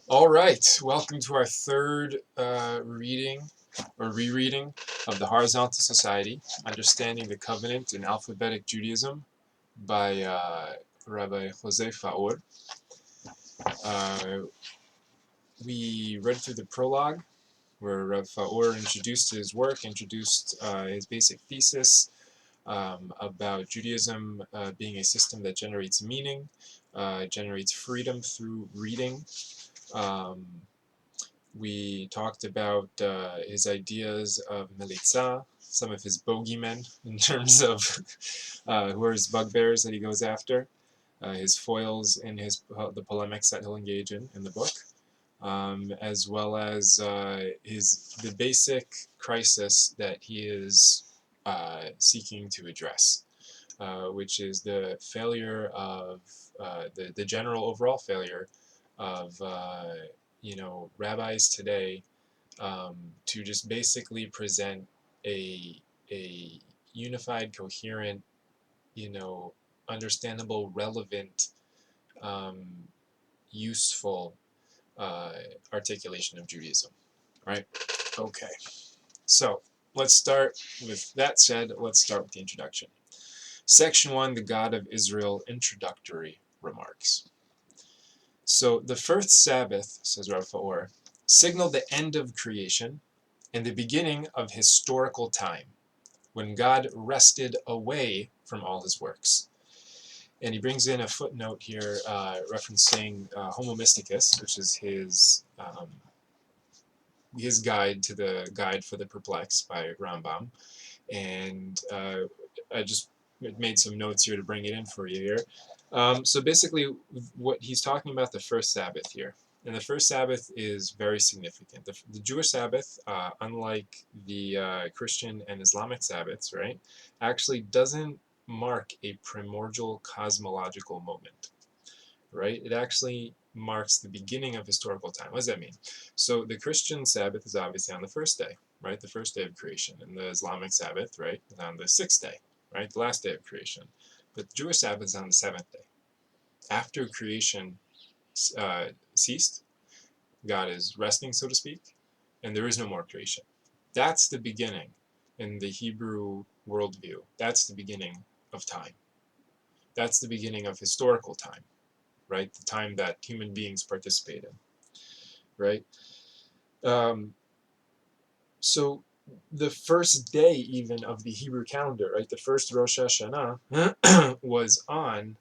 All right, welcome to our third reading or rereading of the Horizontal Society, Understanding the Covenant and Alphabetic Judaism by Rabbi Jose Faur. We read through the prologue where Rabbi Faur introduced his work, introduced his basic thesis about Judaism being a system that generates meaning, generates freedom through reading. Um, We talked about his ideas of Melitza, some of his bogeymen in terms of who are his bugbears that he goes after, his foils in the polemics that he'll engage in the book, as well as the basic crisis that he is seeking to address, which is the failure of the general overall failure of rabbis today to just basically present a unified, coherent, understandable, relevant, um, useful uh, articulation of Judaism. Right? Okay. So let's start with that said. Let's start with the introduction. Section 1, the God of Israel, introductory remarks. So the first Sabbath, says Rav Faur, signaled the end of creation and the beginning of historical time, when God rested away from all his works. And he brings in a footnote here referencing Homo Mysticus, which is his guide to the Guide for the Perplexed by Rambam. And I just made some notes here to bring it in for you here. So basically, what he's talking about the first Sabbath here. And the first Sabbath is very significant. The Jewish Sabbath, unlike the Christian and Islamic Sabbaths, right, actually doesn't mark a primordial cosmological moment, right? It actually marks the beginning of historical time. What does that mean? So the Christian Sabbath is obviously on the first day, right? The first day of creation. And the Islamic Sabbath, right, is on the sixth day, right? The last day of creation. But the Jewish Sabbath is on the seventh day. After creation ceased, God is resting, so to speak, and there is no more creation. That's the beginning in the Hebrew worldview. That's the beginning of time. That's the beginning of historical time, right? The time that human beings participate in, right? Um, so the first day even of the Hebrew calendar, right? The first Rosh Hashanah was on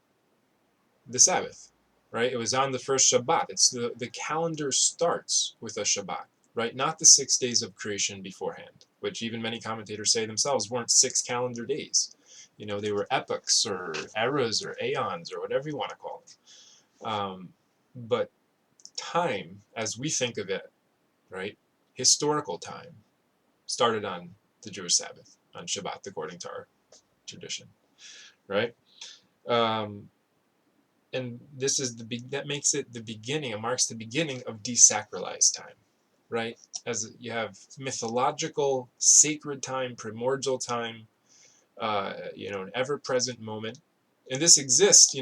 the Sabbath, right? It was on the first Shabbat. It's the calendar starts with a Shabbat, right? Not the 6 days of creation beforehand, which even many commentators say themselves weren't 6 calendar days. They were epochs or eras or aeons or whatever you want to call them. But time, as we think of it, right? Historical time started on the Jewish Sabbath, on Shabbat, according to our tradition, right? Um, and this is that makes it the beginning. It marks the beginning of desacralized time, right? As you have mythological, sacred time, primordial time, an ever-present moment, and this exists.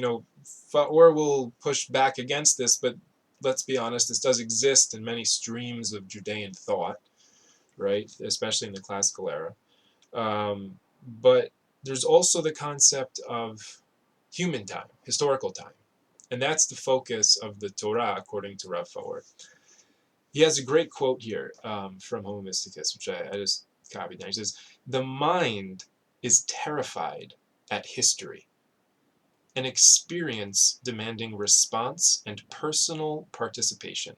Faur will push back against this, but let's be honest, this does exist in many streams of Judean thought, right? Especially in the classical era. But there's also the concept of human time, historical time. And that's the focus of the Torah, according to Rav Faur. He has a great quote here from Homo Mysticus, which I just copied there. He says, "The mind is terrified at history, an experience demanding response and personal participation.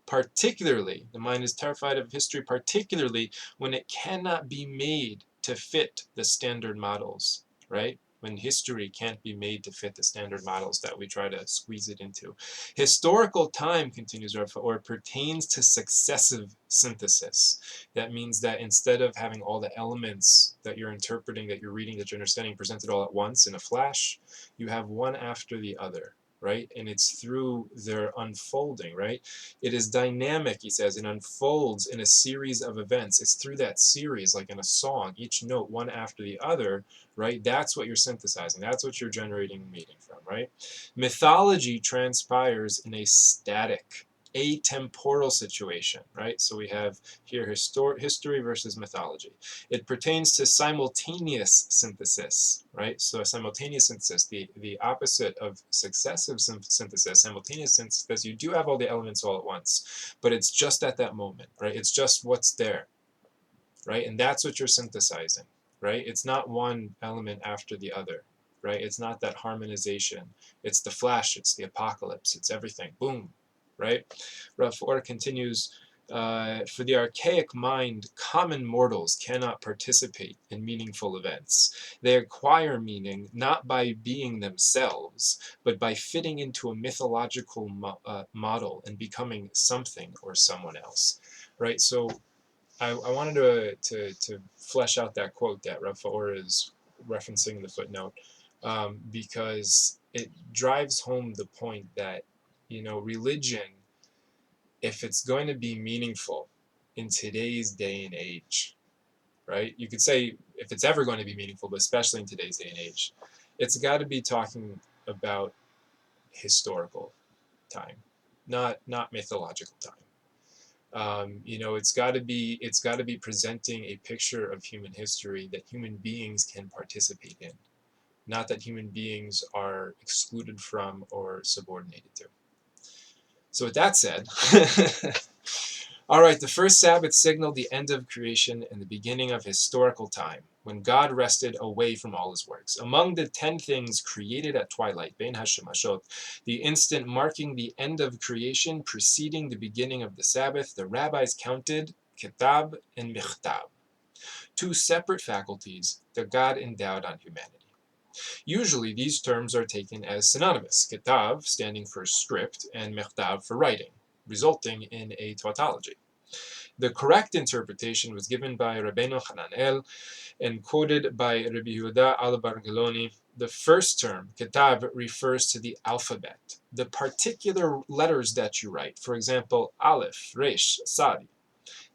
Particularly, the mind is terrified of history, particularly when it cannot be made to fit the standard models," right? When history can't be made to fit the standard models that we try to squeeze it into. Historical time, continues Rafa, or pertains to successive synthesis. That means that instead of having all the elements that you're interpreting, that you're reading, that you're understanding presented all at once in a flash, you have one after the other, right? And it's through their unfolding, right? It is dynamic, he says. It unfolds in a series of events. It's through that series, like in a song, each note one after the other, right? That's what you're synthesizing. That's what you're generating meaning from, right? Mythology transpires in a static atemporal situation, right? So we have here history versus mythology. It pertains to simultaneous synthesis, right? So a simultaneous synthesis, the opposite of successive synthesis, simultaneous synthesis, you do have all the elements all at once, but it's just at that moment, right? It's just what's there, right? And that's what you're synthesizing, right? It's not one element after the other, right? It's not that harmonization. It's the flash, it's the apocalypse, it's everything. Boom, right? Faur continues, for the archaic mind, common mortals cannot participate in meaningful events. They acquire meaning not by being themselves, but by fitting into a mythological model and becoming something or someone else, right? So I wanted to flesh out that quote that Faur is referencing in the footnote, because it drives home the point that, religion, if it's going to be meaningful in today's day and age, right? You could say if it's ever going to be meaningful, but especially in today's day and age, it's got to be talking about historical time, not mythological time. It's got to be presenting a picture of human history that human beings can participate in, not that human beings are excluded from or subordinated to. So with that said, all right, the first Sabbath signaled the end of creation and the beginning of historical time, when God rested away from all his works. Among the 10 things created at twilight, Bein Hashemashot, the instant marking the end of creation preceding the beginning of the Sabbath, the rabbis counted Kitab and Michtab, two separate faculties that God endowed on humanity. Usually these terms are taken as synonymous, Kitab standing for script and Michtab for writing, resulting in a tautology. The correct interpretation was given by Rabbeinu Hananel and quoted by Rabbi Yehuda al-Bargeloni. The first term, Kitab, refers to the alphabet, the particular letters that you write, for example, Aleph, Resh, Sadi.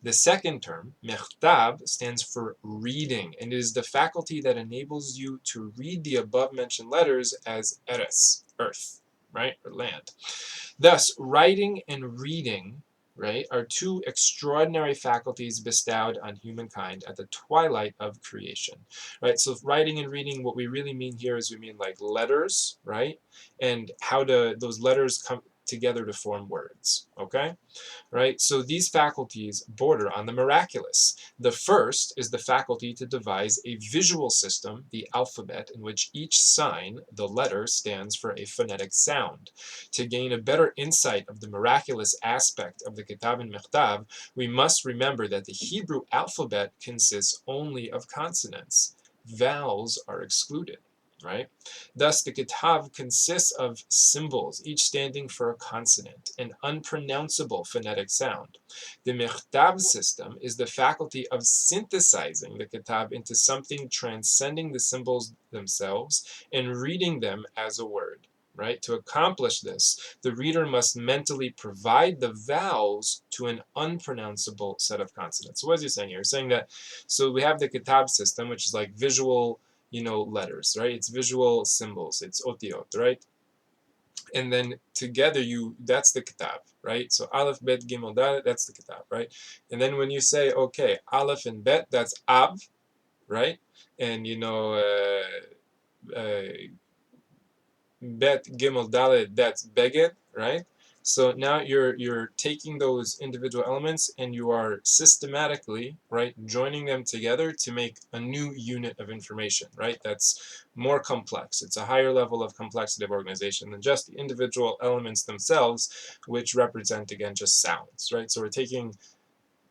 The second term, Mechtab, stands for reading, and it is the faculty that enables you to read the above-mentioned letters as Eretz, earth, right, or land. Thus, writing and reading, right, are two extraordinary faculties bestowed on humankind at the twilight of creation, right? So writing and reading, what we really mean here is we mean like letters, right? And how those letters come together to form words, okay? Right? So these faculties border on the miraculous. The first is the faculty to devise a visual system, the alphabet, in which each sign, the letter, stands for a phonetic sound. To gain a better insight of the miraculous aspect of the Kitab and Mechtav, we must remember that the Hebrew alphabet consists only of consonants. Vowels are excluded. Right? Thus, the Kitab consists of symbols, each standing for a consonant, an unpronounceable phonetic sound. The Mechtab system is the faculty of synthesizing the Kitab into something transcending the symbols themselves and reading them as a word. Right? To accomplish this, the reader must mentally provide the vowels to an unpronounceable set of consonants. So what is he saying here? He's saying that, so we have the Kitab system, which is like visual, letters, right? It's visual symbols. It's otiot, right? And then together that's the kitab, right? So Aleph, Bet, Gimel, Dalet, that's the kitab, right? And then when you say, okay, Aleph and Bet, that's Ab, right? And Bet, Gimel, Dalet, that's Beged, right? So now you're taking those individual elements and you are systematically, right, joining them together to make a new unit of information, right? That's more complex. It's a higher level of complexity of organization than just the individual elements themselves, which represent, again, just sounds, right? So we're taking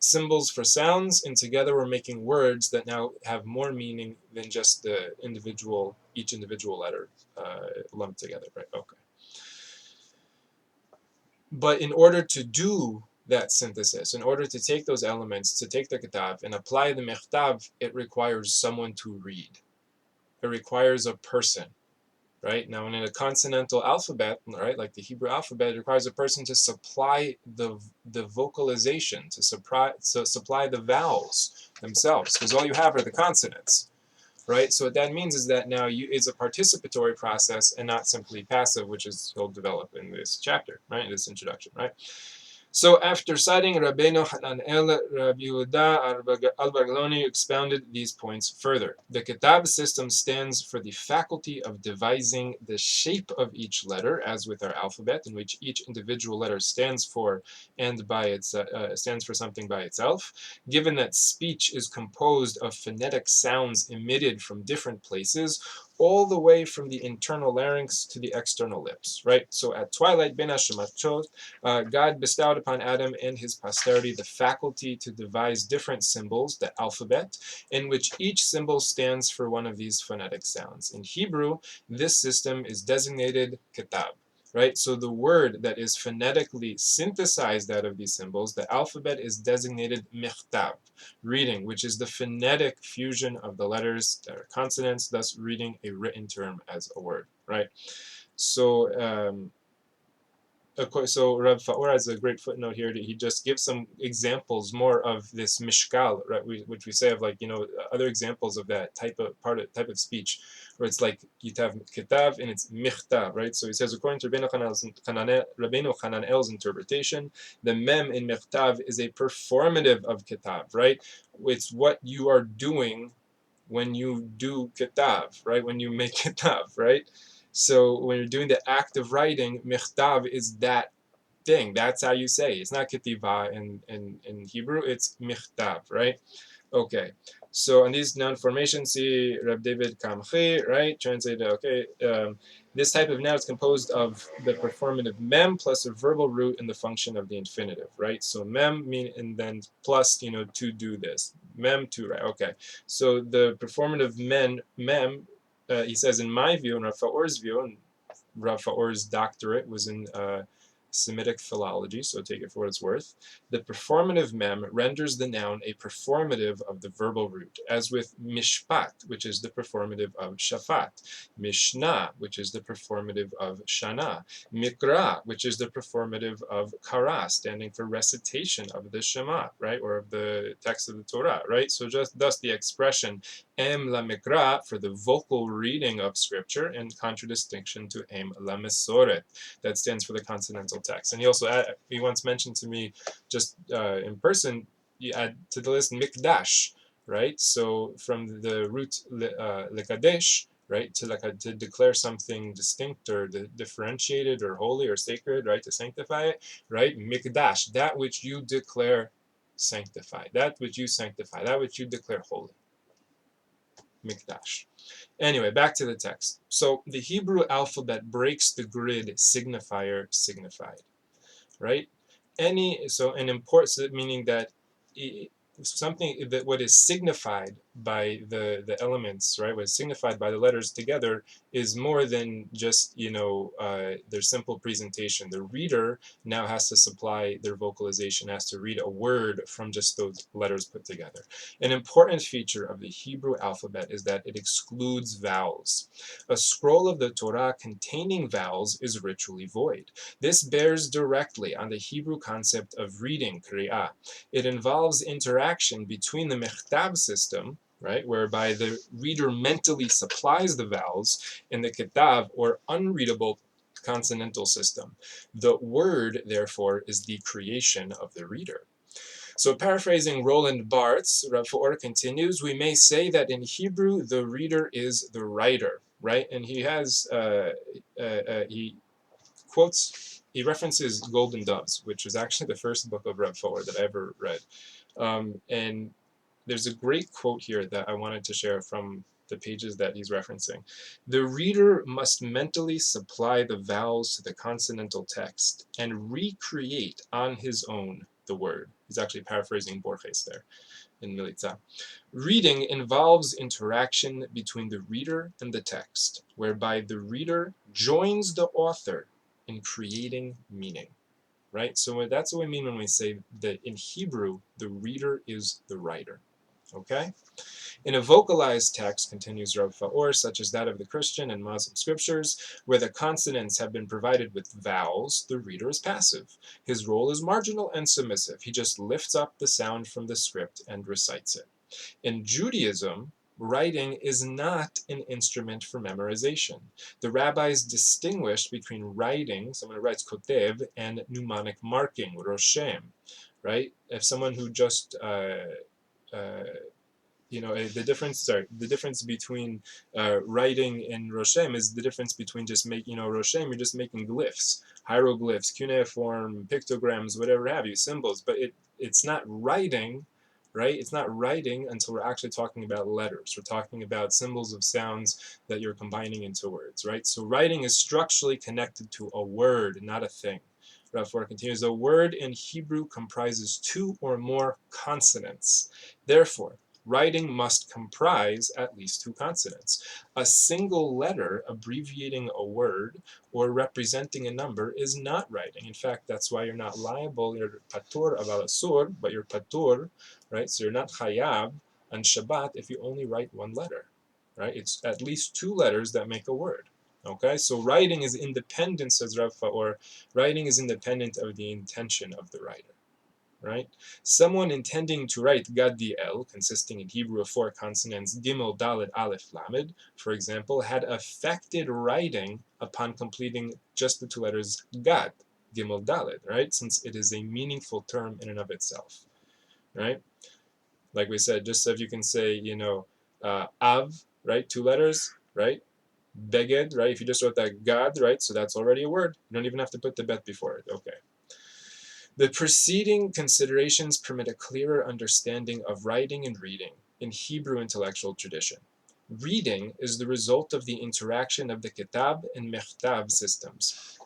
symbols for sounds, and together we're making words that now have more meaning than just each individual letter lumped together, right? Okay. But in order to do that synthesis, in order to take those elements, to take the kitab and apply the mechtab, it requires someone to read. It requires a person, right? Now, in a consonantal alphabet, right, like the Hebrew alphabet, it requires a person to supply the vocalization, to supply the vowels themselves, because all you have are the consonants. Right, so what that means is that now it's a participatory process and not simply passive, which is he'll develop in this chapter, right, in this introduction, right? So after citing Rabbeinu Hananel, Rabbi Yehuda al-Bagloni expounded these points further. The Kitab system stands for the faculty of devising the shape of each letter, as with our alphabet, in which each individual letter stands for and by its stands for something by itself. Given that speech is composed of phonetic sounds emitted from different places, all the way from the internal larynx to the external lips, right? So at twilight, Ben Hashemachot, God bestowed upon Adam and his posterity the faculty to devise different symbols, the alphabet, in which each symbol stands for one of these phonetic sounds. In Hebrew, this system is designated kitab. Right, so the word that is phonetically synthesized out of these symbols, the alphabet, is designated michtav, reading, which is the phonetic fusion of the letters that are consonants, thus reading a written term as a word. Right, so so Rav Faur has a great footnote here that he just gives some examples more of this mishkal, right? Which we say of, like, other examples of that type of speech, where it's like kitav kitav and it's michtav, right? So he says, according to Rabbeinu Hananel's interpretation, the mem in michtav is a performative of kitav, right? It's what you are doing when you do kitav, right? When you make kitav, right? So when you're doing the act of writing, michtav is that thing. That's how you say it. It's not ketiva in Hebrew, it's michtav, right? Okay. So on these noun formations, see Reb David Kamchi, right? Translated, okay. This type of noun is composed of the performative mem plus a verbal root in the function of the infinitive, right? So mem mean, and then plus, to do this. Mem to, right? Okay. So the performative mem, he says, in my view, in Rav Faor's view, and Rav Faor's doctorate was in Semitic philology, so take it for what it's worth. The performative mem renders the noun a performative of the verbal root, as with mishpat, which is the performative of shafat, mishnah, which is the performative of shana, mikra, which is the performative of kara, standing for recitation of the Shema, right, or of the text of the Torah, right? So just thus the expression em la mikra for the vocal reading of scripture, in contradistinction to em la mesoret, that stands for the consonantal text. And he once mentioned to me, just in person, you add to the list mikdash, right? So from the root lekadesh, right, to declare something distinct or differentiated or holy or sacred, right, to sanctify it, right? Mikdash, that which you declare sanctified, that which you sanctify, that which you declare holy. Mikdash. Anyway, back to the text. So the Hebrew alphabet breaks the grid signifier signified, right? An important, meaning that something that what is signified by the elements, right? What is signified by the letters together is more than just their simple presentation. The reader now has to supply their vocalization, has to read a word from just those letters put together. An important feature of the Hebrew alphabet is that it excludes vowels. A scroll of the Torah containing vowels is ritually void. This bears directly on the Hebrew concept of reading, kriyah. It involves interaction between the mechtav system, right, whereby the reader mentally supplies the vowels, and the kitav, or unreadable consonantal system. The word, therefore, is the creation of the reader. So paraphrasing Roland Barthes, Rav Faur continues, we may say that in Hebrew, the reader is the writer, right? And he references Golden Doves, which is actually the first book of Rav Faur that I ever read. And there's a great quote here that I wanted to share from the pages that he's referencing. The reader must mentally supply the vowels to the consonantal text and recreate on his own the word. He's actually paraphrasing Borges there in Militza. Reading involves interaction between the reader and the text, whereby the reader joins the author in creating meaning, right? So that's what we mean when we say that in Hebrew, the reader is the writer, okay? In a vocalized text, continues Rav Faor, such as that of the Christian and Muslim scriptures, where the consonants have been provided with vowels, the reader is passive. His role is marginal and submissive. He just lifts up the sound from the script and recites it. In Judaism, writing is not an instrument for memorization. The rabbis distinguished between writing, someone who writes kotev, and mnemonic marking, roshem, right? If someone who just uh, the difference between writing and roshem is the difference between just making, roshem, you're just making glyphs, hieroglyphs, cuneiform, pictograms, whatever have you, symbols, but it's not writing, right? It's not writing until we're actually talking about letters. We're talking about symbols of sounds that you're combining into words, right? So writing is structurally connected to a word, not a thing. Rav Faur continues, a word in Hebrew comprises two or more consonants. Therefore, writing must comprise at least two consonants. A single letter abbreviating a word or representing a number is not writing. In fact, that's why you're not liable. You're patur aval asur, but you're patur, right? So you're not chayab on Shabbat if you only write one letter, right? It's at least two letters that make a word. Okay, so writing is independent, says Rav Faur. Writing is independent of the intention of the writer. Right? Someone intending to write Gad Diel, consisting in Hebrew of four consonants, Gimel, Dalet, Aleph, Lamed, for example, had affected writing upon completing just the two letters Gad, Gimel, Dalet, right? Since it is a meaningful term in and of itself, right? Like we said, just so if you can say, Av, right? Two letters, right? Beged, right? If you just wrote that Gad, right? So that's already a word. You don't even have to put the bet before it. Okay. The preceding considerations permit a clearer understanding of writing and reading in Hebrew intellectual tradition. Reading is the result of the interaction of the kitab and mechtav systems.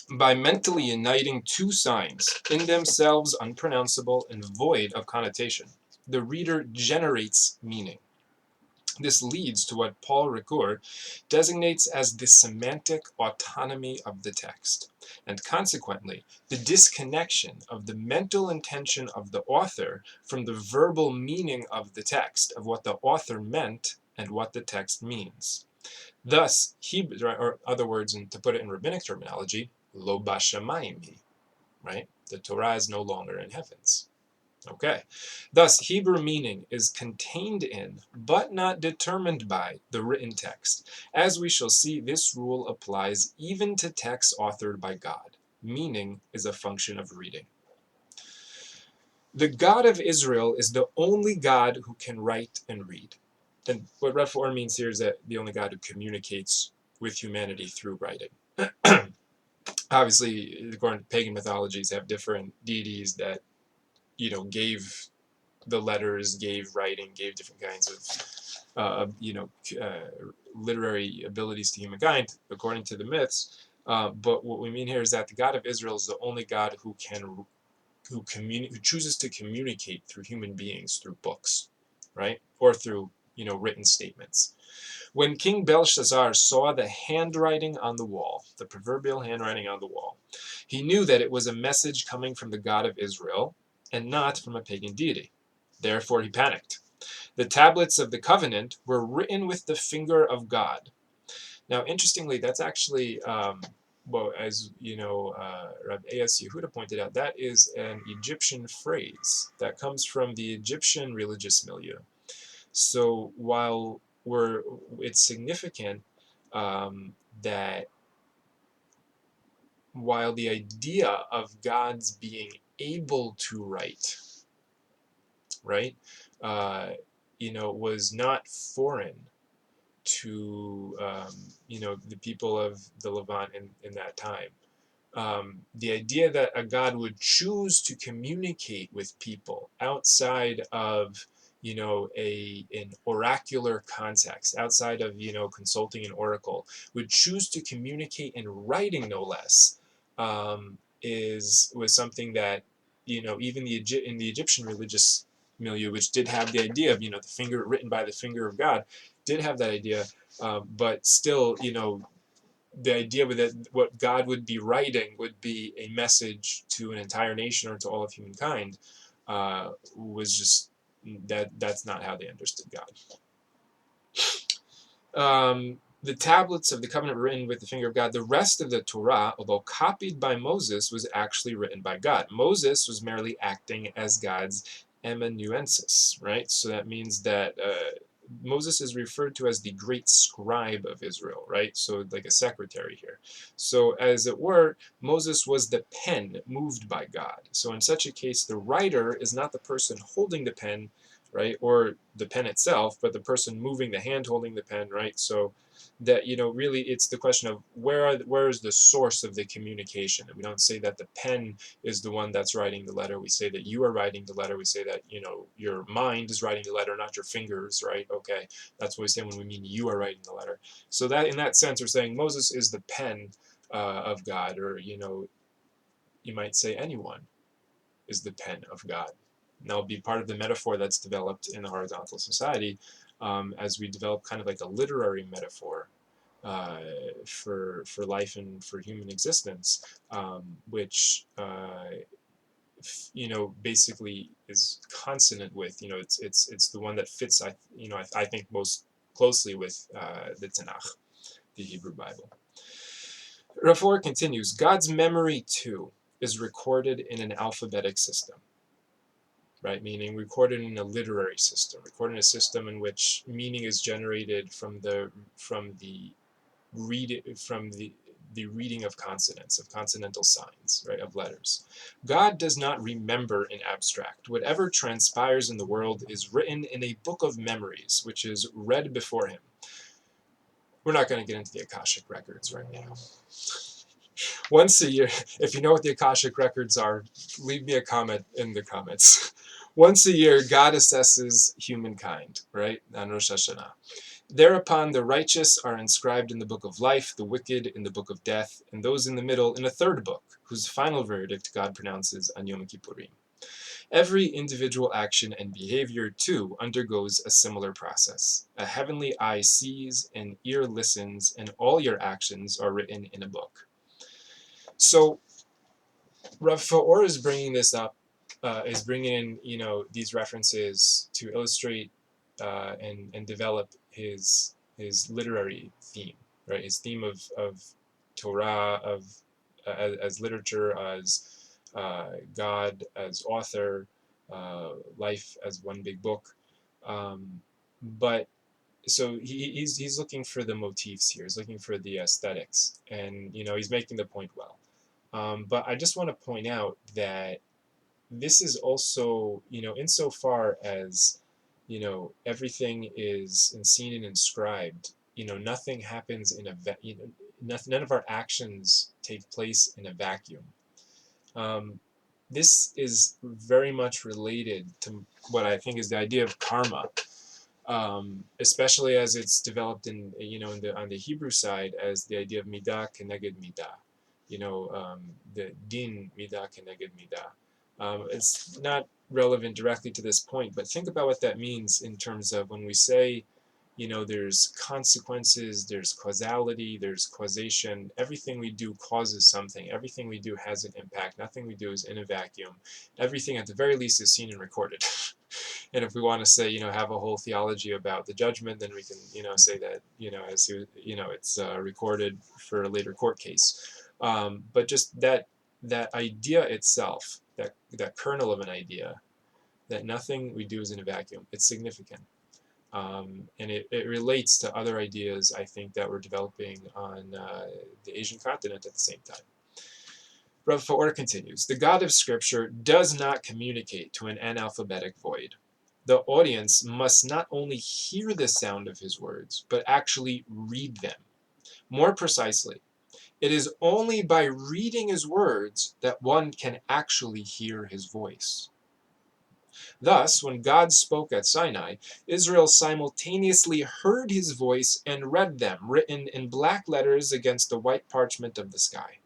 By mentally uniting two signs, in themselves unpronounceable and void of connotation, the reader generates meaning. This leads to what Paul Ricoeur designates as the semantic autonomy of the text, and consequently, the disconnection of the mental intention of the author from the verbal meaning of the text, of what the author meant and what the text means. Thus, or other words, and to put it in rabbinic terminology, lo bashamayim, right? The Torah is no longer in heavens. Okay. Thus, Hebrew meaning is contained in, but not determined by, the written text. As we shall see, this rule applies even to texts authored by God. Meaning is a function of reading. The God of Israel is the only God who can write and read. And what Rav Faur means here is that the only God who communicates with humanity through writing. Obviously, according to pagan mythologies, have different deities that, gave the letters, gave writing, gave different kinds of, literary abilities to humankind, according to the myths. But what we mean here is that the God of Israel is the only God who chooses to communicate through human beings through books, right, or through written statements. When King Belshazzar saw the handwriting on the wall, the proverbial handwriting on the wall, he knew that it was a message coming from the God of Israel and not from a pagan deity. Therefore, he panicked. The tablets of the covenant were written with the finger of God. Now, interestingly, that's actually, as Rabbi A.S. Yehuda pointed out, that is an Egyptian phrase that comes from the Egyptian religious milieu. So while it's significant that while the idea of God's being able to write, right, was not foreign to the people of the Levant in that time. The idea that a God would choose to communicate with people outside of an oracular context, outside of consulting an oracle, would choose to communicate in writing, no less, was something that even in the Egyptian religious milieu, which did have the idea of the finger written by the finger of God, did have that idea, but still the idea with that what God would be writing would be a message to an entire nation or to all of humankind, was just that's not how they understood God. The tablets of the covenant were written with the finger of God. The rest of the Torah, although copied by Moses, was actually written by God. Moses was merely acting as God's amanuensis, right? So that means that Moses is referred to as the great scribe of Israel, right? So like a secretary here. So as it were, Moses was the pen moved by God. So in such a case, the writer is not the person holding the pen, right, or the pen itself, but the person moving the hand holding the pen, right? So that, really it's the question of where is the source of the communication. And we don't say that the pen is the one that's writing the letter. We say that you are writing the letter. We say that, your mind is writing the letter, not your fingers, right? Okay, that's what we say when we mean you are writing the letter. So that in that sense, we're saying Moses is the pen of God, or you might say anyone is the pen of God. And that'll be part of the metaphor that's developed in the horizontal society, as we develop kind of like a literary metaphor uh, for life and for human existence, which basically is consonant with, it's the one that fits, I think most closely with the Tanakh, the Hebrew Bible. Faur continues, God's memory too is recorded in an alphabetic system, right? Meaning recorded in a literary system, recorded in a system in which meaning is generated from the reading of consonants, of consonantal signs, right, of letters. God does not remember in abstract. Whatever transpires in the world is written in a book of memories, which is read before him. We're not going to get into the Akashic records right now. Once a year, if you know what the Akashic records are, leave me a comment in the comments. Once a year, God assesses humankind, right, on Rosh Hashanah. Thereupon the righteous are inscribed in the book of life, the wicked in the book of death, and those in the middle in a third book, whose final verdict God pronounces on Yom Kippurim. Every individual action and behavior, too, undergoes a similar process. A heavenly eye sees, an ear listens, and all your actions are written in a book. So Rav Faur is bringing this up, is bringing in, these references to illustrate and develop his literary theme, right? His theme of Torah, of as literature, as God as author, life as one big book. But so he's looking for the motifs here. He's looking for the aesthetics, and he's making the point well. But I just want to point out that this is also, insofar as, everything is seen and inscribed, nothing happens in none of our actions take place in a vacuum. This is very much related to what I think is the idea of karma, especially as it's developed on the Hebrew side as the idea of midah keneged midah, the din midah keneged midah. It's not relevant directly to this point, but think about what that means in terms of when we say, there's consequences, there's causality, there's causation. Everything we do causes something. Everything we do has an impact. Nothing we do is in a vacuum. Everything, at the very least, is seen and recorded. And if we want to say, have a whole theology about the judgment, then we can, say that, it's recorded for a later court case. But just that idea itself, that kernel of an idea, that nothing we do is in a vacuum, it's significant. And it relates to other ideas, I think, that we're developing on the Asian continent at the same time. Rav Faur continues, the God of Scripture does not communicate to an analphabetic void. The audience must not only hear the sound of his words, but actually read them. More precisely, it is only by reading his words that one can actually hear his voice. Thus, when God spoke at Sinai, Israel simultaneously heard his voice and read them, written in black letters against the white parchment of the sky.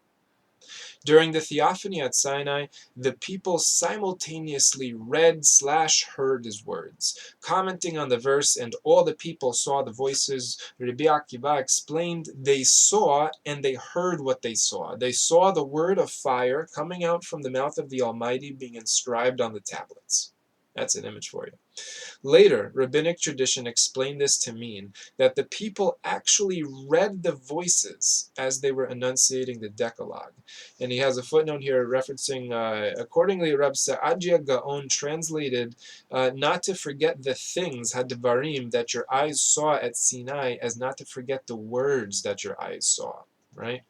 During the theophany at Sinai, the people simultaneously read/heard his words. Commenting on the verse, and all the people saw the voices, Rabbi Akiva explained, they saw and they heard what they saw. They saw the word of fire coming out from the mouth of the Almighty being inscribed on the tablets. That's an image for you. Later, rabbinic tradition explained this to mean that the people actually read the voices as they were enunciating the Decalogue. And he has a footnote here referencing, accordingly, Rab Saadia Gaon translated, not to forget the things, hadvarim, that your eyes saw at Sinai, as not to forget the words that your eyes saw, right?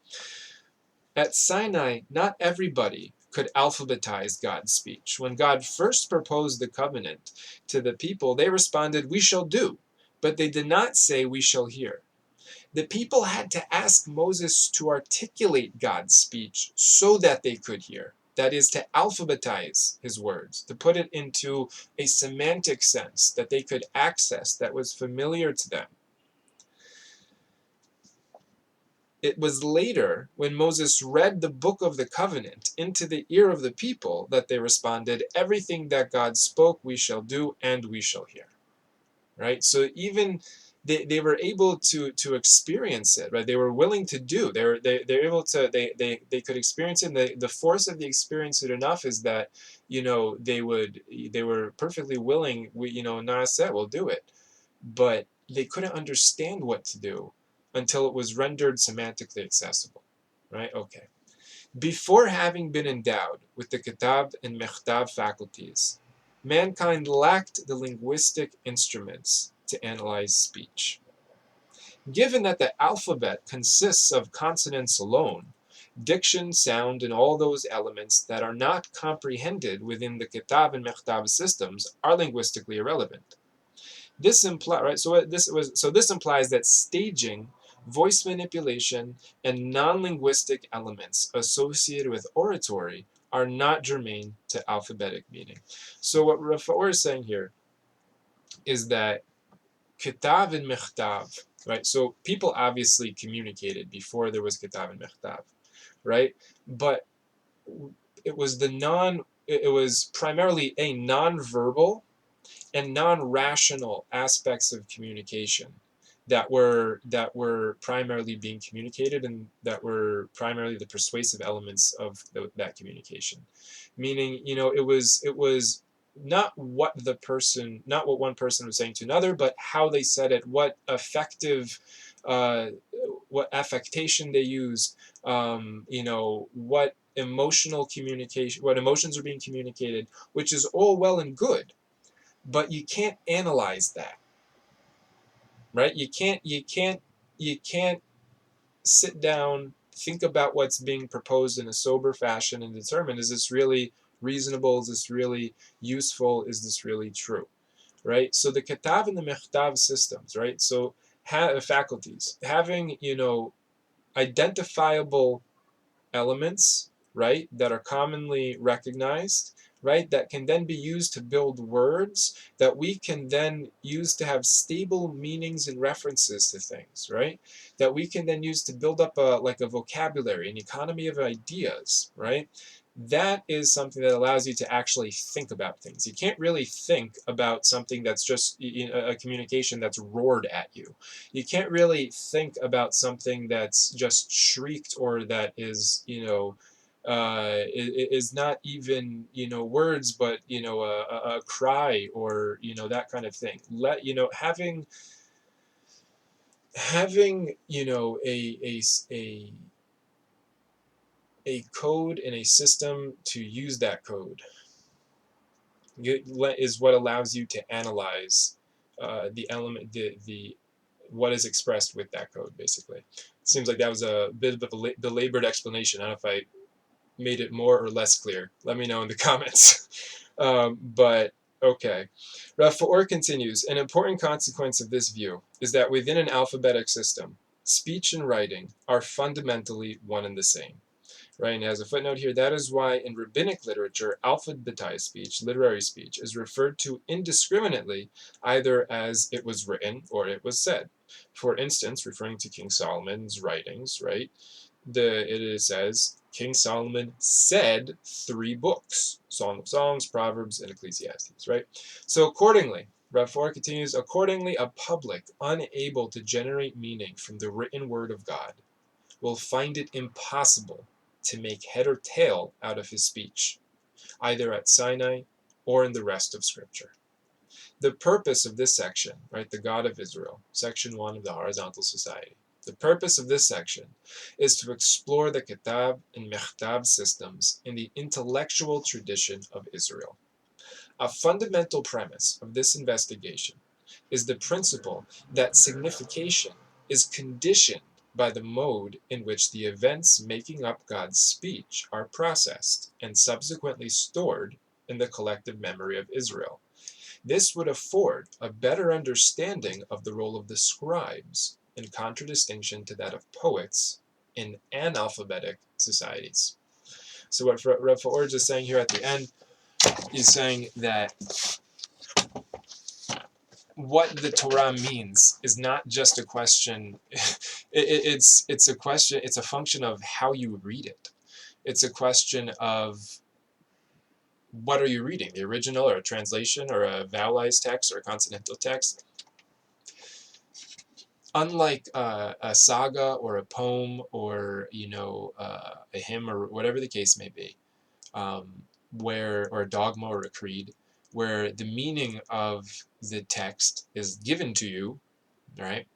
At Sinai, not everybody could alphabetize God's speech. When God first proposed the covenant to the people, they responded, "We shall do," but they did not say, "We shall hear." The people had to ask Moses to articulate God's speech so that they could hear. That is, to alphabetize his words, to put it into a semantic sense that they could access, that was familiar to them. It was later, when Moses read the book of the covenant into the ear of the people, that they responded, "Everything that God spoke, we shall do, and we shall hear." Right? So even they were able to experience it, right? They were willing to do. They're able to they could experience it. And the force of the experience it enough is that, they were perfectly willing. Nara said, "We'll do it," but they couldn't understand what to do until it was rendered semantically accessible, right? Okay. Before having been endowed with the Kitab and Mechtav faculties, mankind lacked the linguistic instruments to analyze speech. Given that the alphabet consists of consonants alone, diction, sound, and all those elements that are not comprehended within the Kitab and Mechtav systems are linguistically irrelevant. This implies, right? This implies that staging, voice manipulation, and non-linguistic elements associated with oratory are not germane to alphabetic meaning. So what Faur is saying here is that Kitav and Mechtav, right? So people obviously communicated before there was Kitav and Mechtav, right? But it was primarily a non-verbal and non-rational aspects of communication that were primarily being communicated, and that were primarily the persuasive elements of that communication. Meaning, it was not what one person was saying to another, but how they said it, uh, what affectation they used, what emotions are being communicated, which is all well and good, but you can't analyze that, right? You can't sit down, think about what's being proposed in a sober fashion and determine, is this really reasonable, is this really useful, is this really true, right? So the katav and the mechtav systems, right? So faculties having, identifiable elements, right, that are commonly recognized, right, that can then be used to build words that we can then use to have stable meanings and references to things, right, that we can then use to build up a vocabulary, an economy of ideas, right? That is something that allows you to actually think about things. You can't really think about something that's just a communication that's roared at you. You can't really think about something that's just shrieked, or that is not even words, but a cry, or that kind of thing. Having a code and a system to use that code is what allows you to analyze the element, the what is expressed with that code. Basically, it seems like that was a bit of a belabored explanation. I don't know if I made it more or less clear. Let me know in the comments. But okay. Faur continues, an important consequence of this view is that within an alphabetic system, speech and writing are fundamentally one and the same. Right, and has a footnote here. That is why in rabbinic literature, alphabetized speech, literary speech, is referred to indiscriminately, either as it was written or it was said. For instance, referring to King Solomon's writings, right? It says King Solomon said 3 books: Song of Songs, Proverbs, and Ecclesiastes. Right. So accordingly, Rav Faur continues. Accordingly, a public unable to generate meaning from the written word of God will find it impossible to make head or tail out of his speech, either at Sinai or in the rest of Scripture. The purpose of this section, right, the God of Israel, section 1 of the Horizontal Society, the purpose of this section is to explore the Kitab and Mechtab systems in the intellectual tradition of Israel. A fundamental premise of this investigation is the principle that signification is conditioned by the mode in which the events making up God's speech are processed and subsequently stored in the collective memory of Israel. This would afford a better understanding of the role of the scribes, in contradistinction to that of poets in analphabetic societies. So what Rav Faur is saying here at the end is saying that what the Torah means is not just a question. It's a question. It's a function of how you read it. It's a question of what are you reading, the original or a translation or a vowelized text or a consonantal text. Unlike a saga or a poem or a hymn or whatever the case may be, or a dogma or a creed, where the meaning of the text is given to you, right?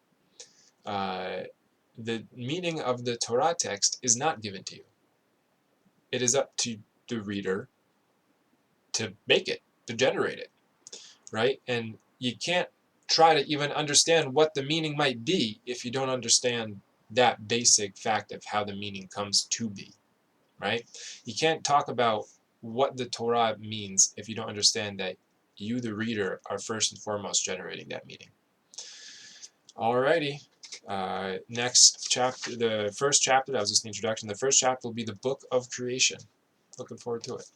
The meaning of the Torah text is not given to you. It is up to the reader to make it, to generate it, right? And you can't try to even understand what the meaning might be if you don't understand that basic fact of how the meaning comes to be, right? You can't talk about what the Torah means if you don't understand that you, the reader, are first and foremost generating that meaning. Alrighty. Next chapter, the first chapter, that was just the introduction. The first chapter will be the book of creation. Looking forward to it.